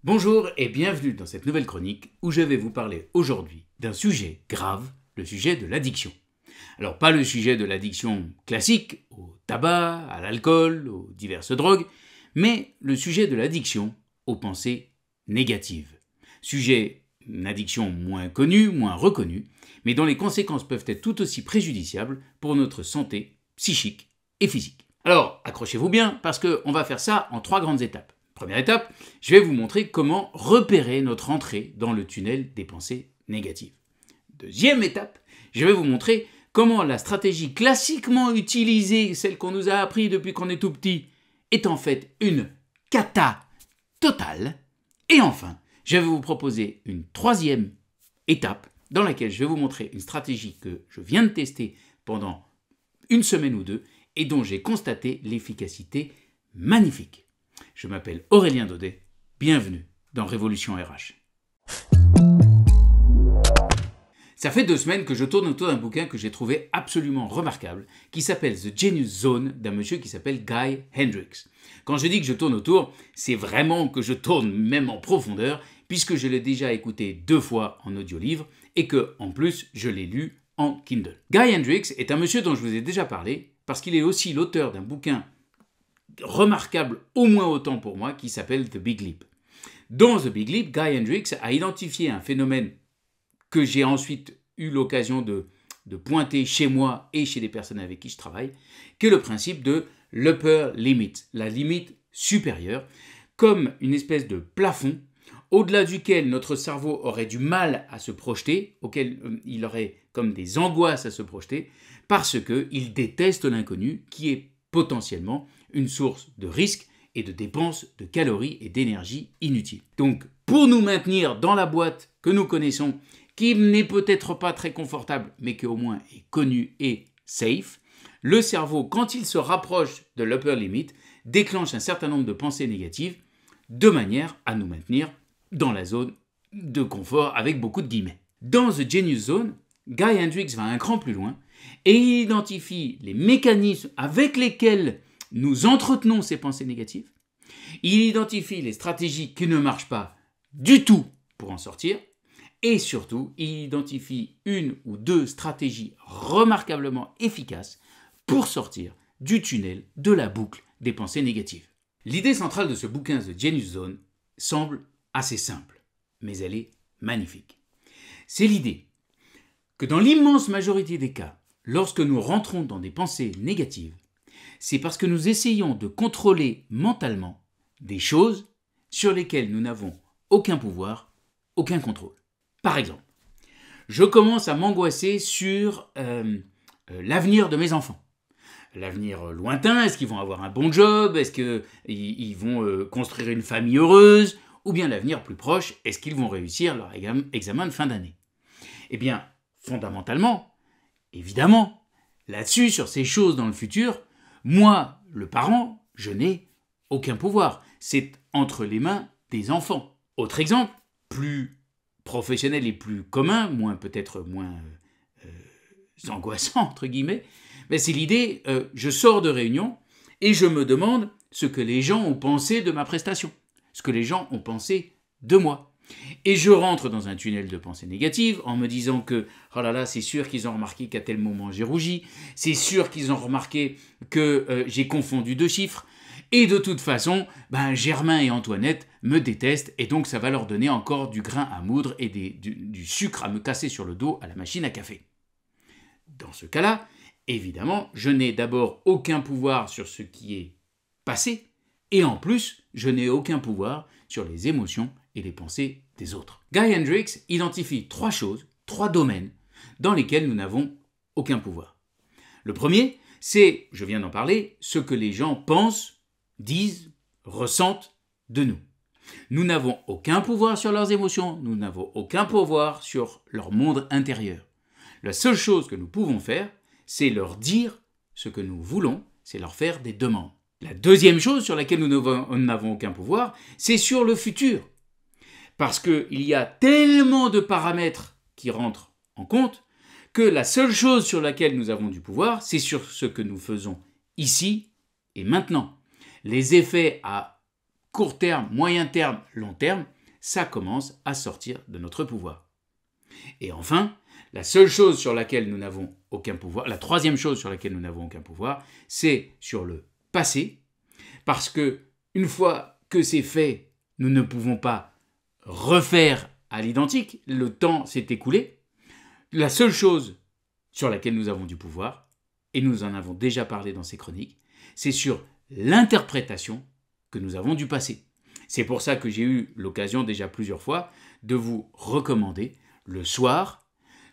Bonjour et bienvenue dans cette nouvelle chronique où je vais vous parler aujourd'hui d'un sujet grave, le sujet de l'addiction. Alors pas le sujet de l'addiction classique, au tabac, à l'alcool, aux diverses drogues, mais le sujet de l'addiction aux pensées négatives. Sujet, une addiction moins connue, moins reconnue, mais dont les conséquences peuvent être tout aussi préjudiciables pour notre santé psychique et physique. Alors accrochez-vous bien parce qu'on va faire ça en 3 grandes étapes. Première étape, je vais vous montrer comment repérer notre entrée dans le tunnel des pensées négatives. Deuxième étape, je vais vous montrer comment la stratégie classiquement utilisée, celle qu'on nous a appris depuis qu'on est tout petit, est en fait une cata totale. Et enfin, je vais vous proposer une troisième étape dans laquelle je vais vous montrer une stratégie que je viens de tester pendant une semaine ou deux et dont j'ai constaté l'efficacité magnifique. Je m'appelle Aurélien Daudet, bienvenue dans Révolution RH. Ça fait 2 semaines que je tourne autour d'un bouquin que j'ai trouvé absolument remarquable, qui s'appelle The Genius Zone, d'un monsieur qui s'appelle Guy Hendricks. Quand je dis que je tourne autour, c'est vraiment que je tourne même en profondeur, puisque je l'ai déjà écouté 2 fois en audio-livre, et que, en plus, je l'ai lu en Kindle. Guy Hendricks est un monsieur dont je vous ai déjà parlé, parce qu'il est aussi l'auteur d'un bouquin remarquable au moins autant pour moi, qui s'appelle The Big Leap. Dans The Big Leap, Guy Hendricks a identifié un phénomène que j'ai ensuite eu l'occasion de pointer chez moi et chez les personnes avec qui je travaille, qui est le principe de l'upper limit, la limite supérieure, comme une espèce de plafond au-delà duquel notre cerveau aurait du mal à se projeter, auquel il aurait comme des angoisses à se projeter, parce qu'il déteste l'inconnu, qui est potentiellement une source de risque et de dépenses de calories et d'énergie inutiles. Donc, pour nous maintenir dans la boîte que nous connaissons, qui n'est peut-être pas très confortable, mais qui au moins est connue et safe, le cerveau, quand il se rapproche de l'upper limit, déclenche un certain nombre de pensées négatives, de manière à nous maintenir dans la zone de confort avec beaucoup de guillemets. Dans The Genius Zone, Guy Hendricks va un cran plus loin et il identifie les mécanismes avec lesquels nous entretenons ces pensées négatives. Il identifie les stratégies qui ne marchent pas du tout pour en sortir. Et surtout, il identifie 1 ou 2 stratégies remarquablement efficaces pour sortir du tunnel, de la boucle des pensées négatives. L'idée centrale de ce bouquin The Genius Zone semble assez simple, mais elle est magnifique. C'est l'idée que dans l'immense majorité des cas, lorsque nous rentrons dans des pensées négatives, c'est parce que nous essayons de contrôler mentalement des choses sur lesquelles nous n'avons aucun pouvoir, aucun contrôle. Par exemple, je commence à m'angoisser sur l'avenir de mes enfants. L'avenir lointain, est-ce qu'ils vont avoir un bon job? Est-ce qu'ils vont construire une famille heureuse? Ou bien l'avenir plus proche, est-ce qu'ils vont réussir leur examen de fin d'année? Eh bien, fondamentalement, évidemment, là-dessus, sur ces choses dans le futur, moi, le parent, je n'ai aucun pouvoir. C'est entre les mains des enfants. Autre exemple, plus professionnel et plus commun, peut-être moins angoissant, entre guillemets, mais c'est l'idée, je sors de réunion et je me demande ce que les gens ont pensé de ma prestation, ce que les gens ont pensé de moi. Et je rentre dans un tunnel de pensée négative en me disant que oh là là, c'est sûr qu'ils ont remarqué qu'à tel moment j'ai rougi, c'est sûr qu'ils ont remarqué que j'ai confondu 2 chiffres, et de toute façon, Germain et Antoinette me détestent et donc ça va leur donner encore du grain à moudre et du sucre à me casser sur le dos à la machine à café. Dans ce cas-là, évidemment, je n'ai d'abord aucun pouvoir sur ce qui est passé, et en plus, je n'ai aucun pouvoir sur les émotions et les pensées des autres. Guy Hendricks identifie 3 choses, 3 domaines dans lesquels nous n'avons aucun pouvoir. Le premier, c'est, je viens d'en parler, ce que les gens pensent, disent, ressentent de nous. Nous n'avons aucun pouvoir sur leurs émotions, nous n'avons aucun pouvoir sur leur monde intérieur. La seule chose que nous pouvons faire, c'est leur dire ce que nous voulons, c'est leur faire des demandes. La deuxième chose sur laquelle nous n'avons aucun pouvoir, c'est sur le futur. Parce qu'il y a tellement de paramètres qui rentrent en compte que la seule chose sur laquelle nous avons du pouvoir, c'est sur ce que nous faisons ici et maintenant. Les effets à court terme, moyen terme, long terme, ça commence à sortir de notre pouvoir. Et enfin, la seule chose sur laquelle nous n'avons aucun pouvoir, la troisième chose sur laquelle nous n'avons aucun pouvoir, c'est sur le passé, parce que une fois que c'est fait, nous ne pouvons pas refaire à l'identique, le temps s'est écoulé. La seule chose sur laquelle nous avons du pouvoir, et nous en avons déjà parlé dans ces chroniques, c'est sur l'interprétation que nous avons du passé. C'est pour ça que j'ai eu l'occasion déjà plusieurs fois de vous recommander le soir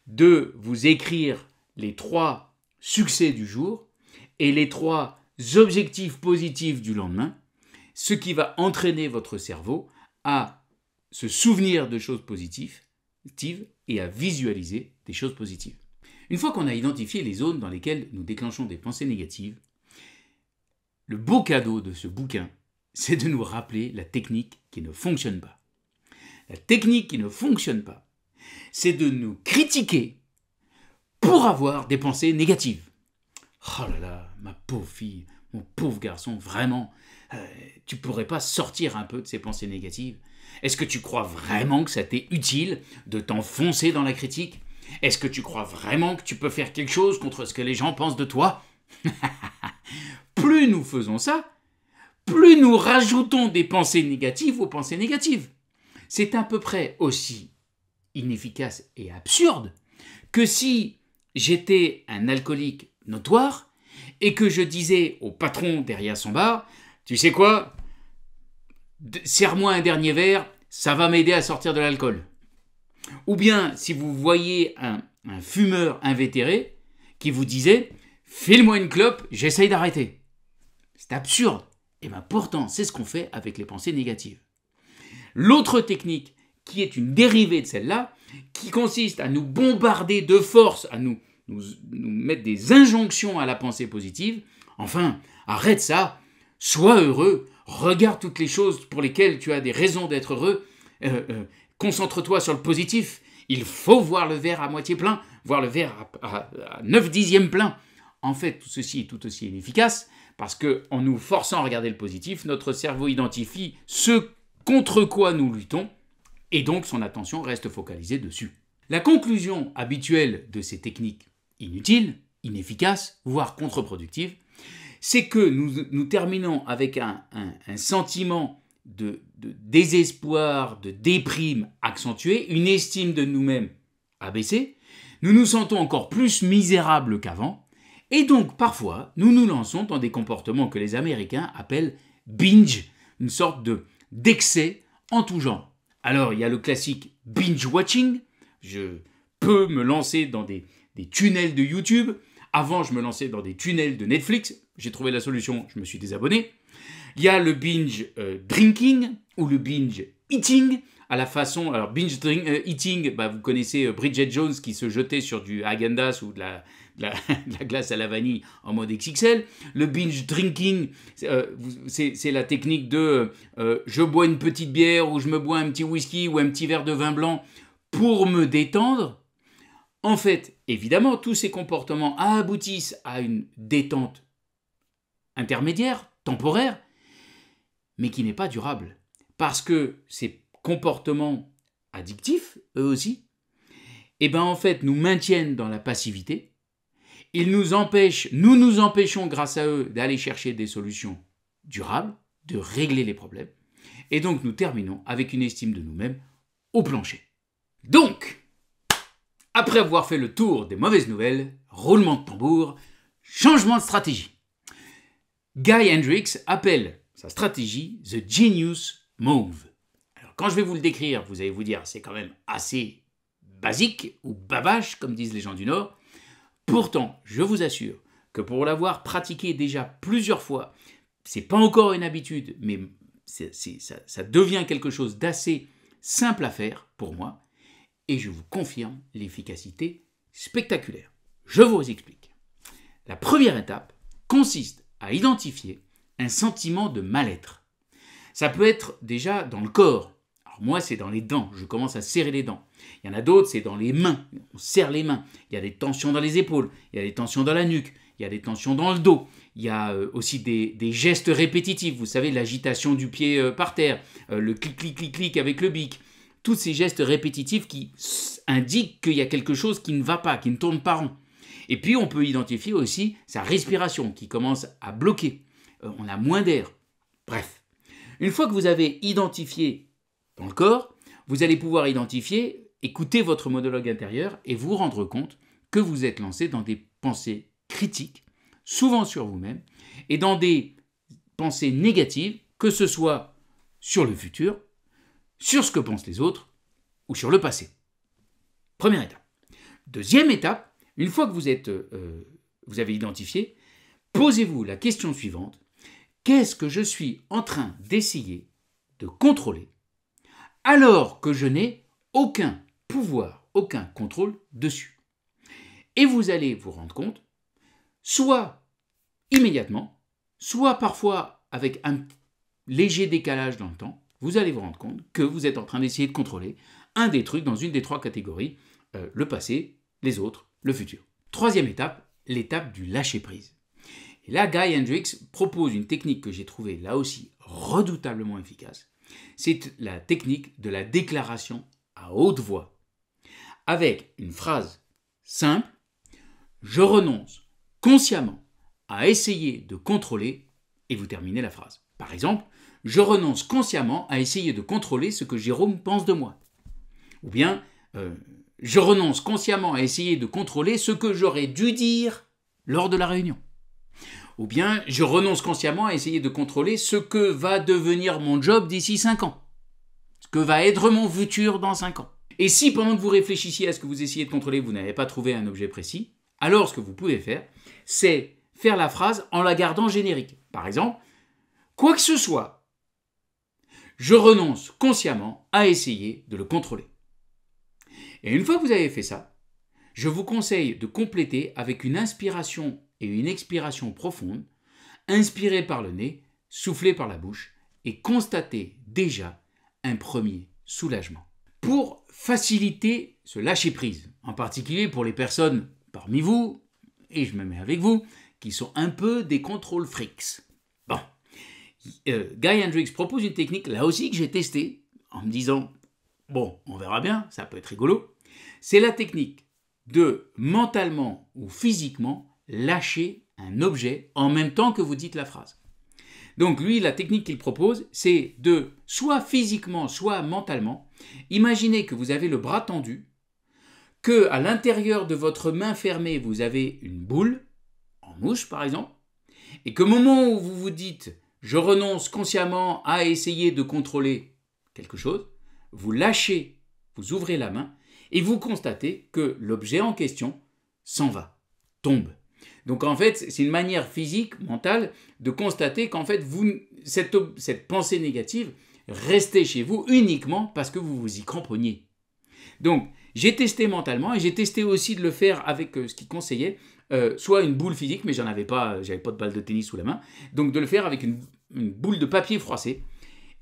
de vous écrire les 3 succès du jour et les 3 objectifs positifs du lendemain, ce qui va entraîner votre cerveau à se souvenir de choses positives et à visualiser des choses positives. Une fois qu'on a identifié les zones dans lesquelles nous déclenchons des pensées négatives, le beau cadeau de ce bouquin, c'est de nous rappeler la technique qui ne fonctionne pas. La technique qui ne fonctionne pas, c'est de nous critiquer pour avoir des pensées négatives. Oh là là, ma pauvre fille, mon pauvre garçon, vraiment, tu pourrais pas sortir un peu de ces pensées négatives? Est-ce que tu crois vraiment que ça t'est utile de t'enfoncer dans la critique? Est-ce que tu crois vraiment que tu peux faire quelque chose contre ce que les gens pensent de toi? Plus nous faisons ça, plus nous rajoutons des pensées négatives aux pensées négatives. C'est à peu près aussi inefficace et absurde que si j'étais un alcoolique notoire et que je disais au patron derrière son bar, tu sais quoi, serre-moi un dernier verre, ça va m'aider à sortir de l'alcool. Ou bien si vous voyez un fumeur invétéré qui vous disait, file-moi une clope, j'essaye d'arrêter. C'est absurde. Et bien pourtant, c'est ce qu'on fait avec les pensées négatives. L'autre technique, qui est une dérivée de celle-là, qui consiste à nous bombarder de force, à nous mettre des injonctions à la pensée positive, enfin, arrête ça, sois heureux, regarde toutes les choses pour lesquelles tu as des raisons d'être heureux, concentre-toi sur le positif, il faut voir le verre à moitié plein, voir le verre à 9/10 plein. En fait, tout ceci est tout aussi inefficace, parce qu'en nous forçant à regarder le positif, notre cerveau identifie ce contre quoi nous luttons, et donc son attention reste focalisée dessus. La conclusion habituelle de ces techniques inutiles, inefficaces, voire contre-productives, c'est que nous terminons avec un sentiment de désespoir, de déprime accentuée, une estime de nous-mêmes abaissée, nous nous sentons encore plus misérables qu'avant, et donc parfois nous nous lançons dans des comportements que les Américains appellent binge, une sorte d'excès en tout genre. Alors il y a le classique binge-watching, je peux me lancer dans des tunnels de YouTube. Avant, je me lançais dans des tunnels de Netflix. J'ai trouvé la solution, je me suis désabonné. Il y a le binge drinking ou le binge eating à la façon... Alors, binge eating, vous connaissez Bridget Jones qui se jetait sur du Häagen-Dazs ou de la glace à la vanille en mode XXL. Le binge drinking, c'est la technique de je bois une petite bière ou je me bois un petit whisky ou un petit verre de vin blanc pour me détendre. En fait, évidemment, tous ces comportements aboutissent à une détente intermédiaire, temporaire, mais qui n'est pas durable. Parce que ces comportements addictifs, eux aussi, en fait, nous maintiennent dans la passivité. Ils nous empêchons grâce à eux d'aller chercher des solutions durables, de régler les problèmes. Et donc, nous terminons avec une estime de nous-mêmes au plancher. Donc, après avoir fait le tour des mauvaises nouvelles, roulement de tambour, changement de stratégie. Guy Hendricks appelle sa stratégie « The Genius Move ». Alors quand je vais vous le décrire, vous allez vous dire c'est quand même assez basique ou babache, comme disent les gens du Nord. Pourtant, je vous assure que pour l'avoir pratiqué déjà plusieurs fois, c'est pas encore une habitude, mais ça devient quelque chose d'assez simple à faire pour moi. Et je vous confirme l'efficacité spectaculaire. Je vous explique. La première étape consiste à identifier un sentiment de mal-être. Ça peut être déjà dans le corps. Alors moi, c'est dans les dents. Je commence à serrer les dents. Il y en a d'autres, c'est dans les mains. On serre les mains. Il y a des tensions dans les épaules. Il y a des tensions dans la nuque. il y a des tensions dans le dos, il y a aussi des gestes répétitifs, vous savez, l'agitation du pied par terre, le clic-clic-clic-clic avec le bic, tous ces gestes répétitifs qui indiquent qu'il y a quelque chose qui ne va pas, qui ne tourne pas rond. Et puis on peut identifier aussi sa respiration qui commence à bloquer, on a moins d'air. Bref, une fois que vous avez identifié dans le corps, vous allez pouvoir identifier, écouter votre monologue intérieur et vous rendre compte que vous êtes lancé dans des pensées critiques, souvent sur vous-même, et dans des pensées négatives, que ce soit sur le futur, sur ce que pensent les autres ou sur le passé. Première étape. Deuxième étape, une fois que vous avez identifié, posez-vous la question suivante. Qu'est-ce que je suis en train d'essayer de contrôler alors que je n'ai aucun pouvoir, aucun contrôle dessus? Et vous allez vous rendre compte, soit immédiatement, soit parfois avec un léger décalage dans le temps, vous allez vous rendre compte que vous êtes en train d'essayer de contrôler un des trucs dans une des trois catégories, le passé, les autres, le futur. Troisième étape, l'étape du lâcher-prise. Et là, Guy Hendricks propose une technique que j'ai trouvée là aussi redoutablement efficace. C'est la technique de la déclaration à haute voix. Avec une phrase simple, je renonce consciemment à essayer de contrôler, et vous terminez la phrase. Par exemple, je renonce consciemment à essayer de contrôler ce que Jérôme pense de moi. Ou bien, je renonce consciemment à essayer de contrôler ce que j'aurais dû dire lors de la réunion. Ou bien, je renonce consciemment à essayer de contrôler ce que va devenir mon job d'ici 5 ans. Ce que va être mon futur dans 5 ans. Et si pendant que vous réfléchissiez à ce que vous essayez de contrôler, vous n'avez pas trouvé un objet précis, alors ce que vous pouvez faire, c'est faire la phrase en la gardant générique. Par exemple, quoi que ce soit, je renonce consciemment à essayer de le contrôler. Et une fois que vous avez fait ça, je vous conseille de compléter avec une inspiration et une expiration profonde, inspirez par le nez, soufflez par la bouche et constatez déjà un premier soulagement. Pour faciliter ce lâcher-prise, en particulier pour les personnes parmi vous, et je me mets avec vous, qui sont un peu des contrôle freaks. Bon, Guy Hendricks propose une technique là aussi que j'ai testée en me disant bon, on verra bien, ça peut être rigolo. C'est la technique de mentalement ou physiquement lâcher un objet en même temps que vous dites la phrase. Donc lui, la technique qu'il propose, c'est de soit physiquement, soit mentalement, imaginez que vous avez le bras tendu, que à l'intérieur de votre main fermée, vous avez une boule, en mouche par exemple, et qu'au moment où vous vous dites « je renonce consciemment à essayer de contrôler quelque chose », vous lâchez, vous ouvrez la main, et vous constatez que l'objet en question s'en va, tombe. Donc en fait, c'est une manière physique, mentale, de constater qu'en fait, cette pensée négative restait chez vous uniquement parce que vous vous y cramponniez. Donc, j'ai testé mentalement et j'ai testé aussi de le faire avec ce qu'il conseillait, soit une boule physique, mais j'avais pas de balle de tennis sous la main, donc de le faire avec une boule de papier froissé.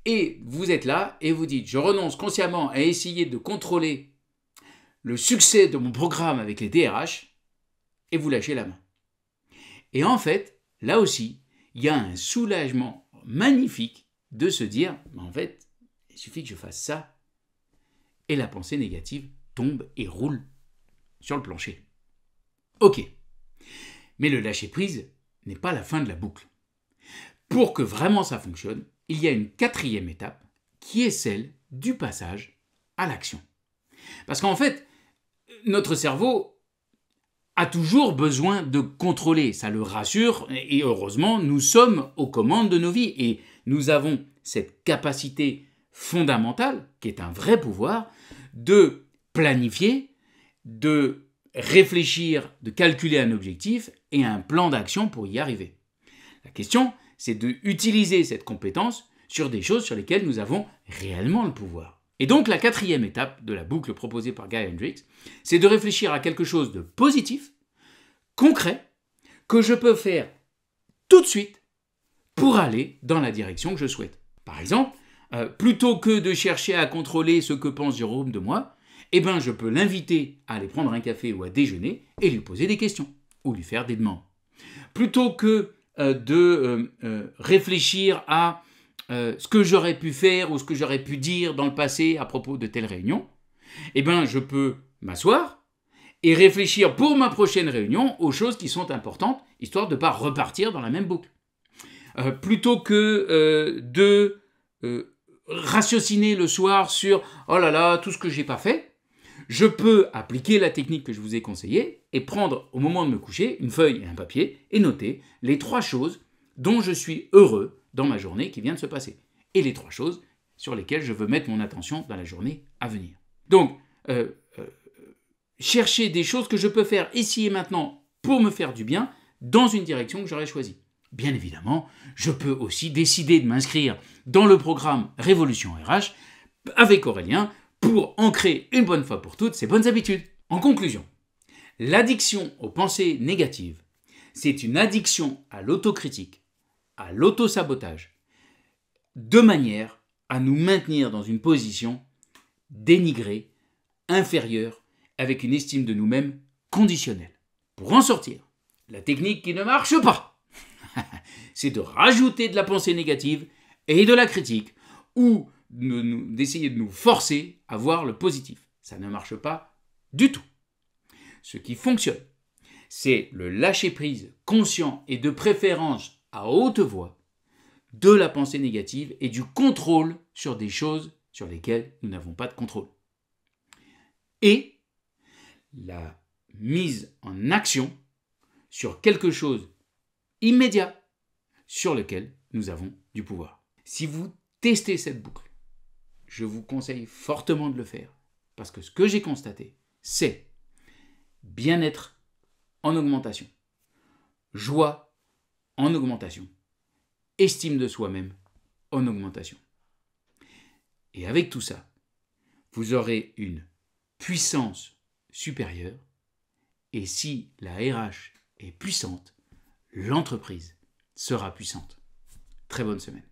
Et vous êtes là et vous dites, je renonce consciemment à essayer de contrôler le succès de mon programme avec les DRH, et vous lâchez la main. Et en fait, là aussi, il y a un soulagement magnifique de se dire, en fait, il suffit que je fasse ça, et la pensée négative tombe et roule sur le plancher. Ok, mais le lâcher-prise n'est pas la fin de la boucle. Pour que vraiment ça fonctionne, il y a une quatrième étape qui est celle du passage à l'action. Parce qu'en fait, notre cerveau a toujours besoin de contrôler, ça le rassure, et heureusement, nous sommes aux commandes de nos vies, et nous avons cette capacité fondamentale, qui est un vrai pouvoir, de planifier, de réfléchir, de calculer un objectif et un plan d'action pour y arriver. La question, c'est d'utiliser cette compétence sur des choses sur lesquelles nous avons réellement le pouvoir. Et donc la quatrième étape de la boucle proposée par Guy Hendricks, c'est de réfléchir à quelque chose de positif, concret, que je peux faire tout de suite pour aller dans la direction que je souhaite. Par exemple, plutôt que de chercher à contrôler ce que pense Jérôme de moi, eh ben je peux l'inviter à aller prendre un café ou à déjeuner et lui poser des questions ou lui faire des demandes. Plutôt que de réfléchir à ce que j'aurais pu faire ou ce que j'aurais pu dire dans le passé à propos de telle réunion, eh bien, je peux m'asseoir et réfléchir pour ma prochaine réunion aux choses qui sont importantes, histoire de ne pas repartir dans la même boucle. Plutôt que de raciociner le soir sur « oh là là, tout ce que j'ai pas fait », je peux appliquer la technique que je vous ai conseillée et prendre, au moment de me coucher, une feuille et un papier et noter les 3 choses dont je suis heureux dans ma journée qui vient de se passer. Et les 3 choses sur lesquelles je veux mettre mon attention dans la journée à venir. Donc, chercher des choses que je peux faire ici et maintenant pour me faire du bien dans une direction que j'aurais choisie. Bien évidemment, je peux aussi décider de m'inscrire dans le programme Révolution RH avec Aurélien pour ancrer une bonne fois pour toutes ces bonnes habitudes. En conclusion, l'addiction aux pensées négatives, c'est une addiction à l'autocritique, à l'autosabotage, de manière à nous maintenir dans une position dénigrée, inférieure, avec une estime de nous-mêmes conditionnelle. Pour en sortir, la technique qui ne marche pas, c'est de rajouter de la pensée négative et de la critique, ou d'essayer de nous forcer à voir le positif. Ça ne marche pas du tout. Ce qui fonctionne, c'est le lâcher-prise conscient et de préférence à haute voix de la pensée négative et du contrôle sur des choses sur lesquelles nous n'avons pas de contrôle. Et la mise en action sur quelque chose immédiat sur lequel nous avons du pouvoir. Si vous testez cette boucle, je vous conseille fortement de le faire parce que ce que j'ai constaté, c'est bien-être en augmentation, joie en augmentation, estime de soi-même en augmentation. Et avec tout ça, vous aurez une puissance supérieure et si la RH est puissante, l'entreprise sera puissante. Très bonne semaine.